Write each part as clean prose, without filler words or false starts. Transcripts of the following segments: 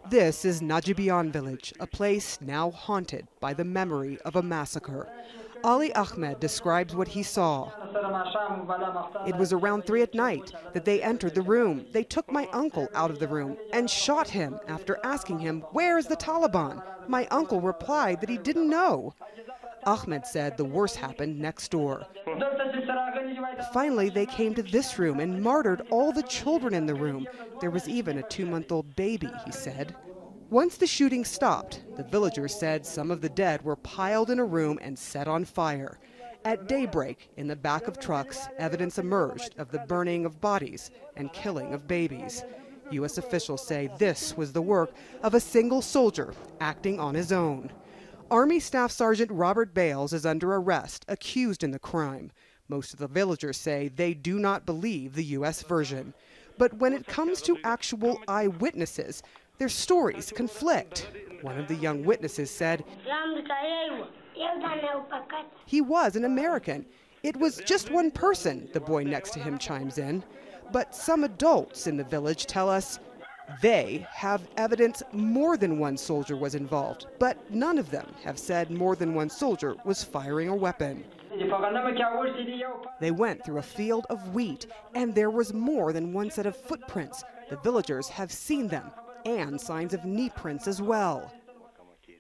This is Najibian village, a place now haunted by the memory of a massacre. Ali Ahmed describes what he saw. It was around 3 at night that they entered the room. They took my uncle out of the room and shot him after asking him, "Where is the Taliban?" My uncle replied that he didn't know. Ahmed said the worst happened next door. Finally, they came to this room and martyred all the children in the room. There was even a 2-month-old baby, he said. Once the shooting stopped, the villagers said some of the dead were piled in a room and set on fire. At daybreak, in the back of trucks, evidence emerged of the burning of bodies and killing of babies. U.S. officials say this was the work of a single soldier acting on his own. Army Staff Sergeant Robert Bales is under arrest, accused in the crime. Most of the villagers say they do not believe the U.S. version. But when it comes to actual eyewitnesses, their stories conflict. One of the young witnesses said he was an American. It was just one person, the boy next to him chimes in. But some adults in the village tell us they have evidence more than one soldier was involved, but none of them have said more than one soldier was firing a weapon. They went through a field of wheat, and there was more than one set of footprints. The villagers have seen them, and signs of knee prints as well.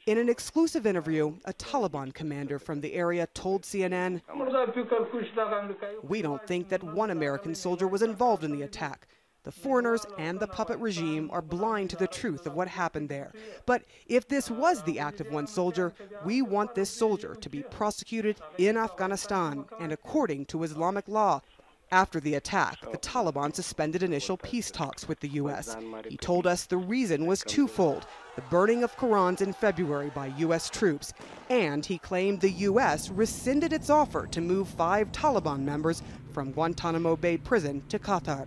In an exclusive interview, a Taliban commander from the area told CNN, "We don't think that one American soldier was involved in the attack. The foreigners and the puppet regime are blind to the truth of what happened there. But if this was the act of one soldier, we want this soldier to be prosecuted in Afghanistan and according to Islamic law." After the attack, the Taliban suspended initial peace talks with the U.S. He told us the reason was twofold: the burning of Qurans in February by U.S. troops, and he claimed the U.S. rescinded its offer to move 5 Taliban members from Guantanamo Bay prison to Qatar.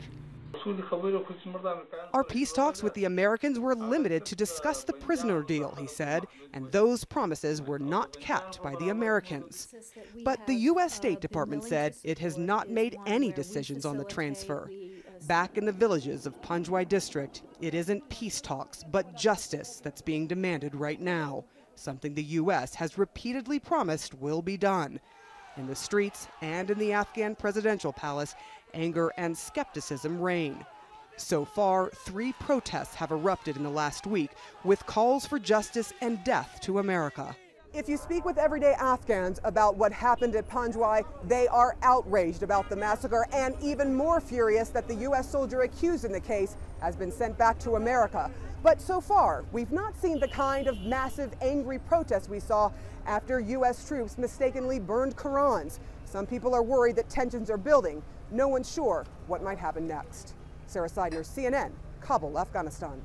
Our peace talks with the Americans were limited to discuss the prisoner deal, he said, and those promises were not kept by the Americans. But the U.S. State Department said it has not made any decisions on the transfer. Back in the villages of Panjwai district, it isn't peace talks, but justice that's being demanded right now, something the U.S. has repeatedly promised will be done. In the streets and in the Afghan presidential palace, anger and skepticism reign. So far, 3 protests have erupted in the last week, with calls for justice and death to America. If you speak with everyday Afghans about what happened at Panjwai, they are outraged about the massacre and even more furious that the U.S. soldier accused in the case has been sent back to America. But so far, we've not seen the kind of massive, angry protests we saw after U.S. troops mistakenly burned Qurans. Some people are worried that tensions are building. No one's sure what might happen next. Sara Sidner, CNN, Kabul, Afghanistan.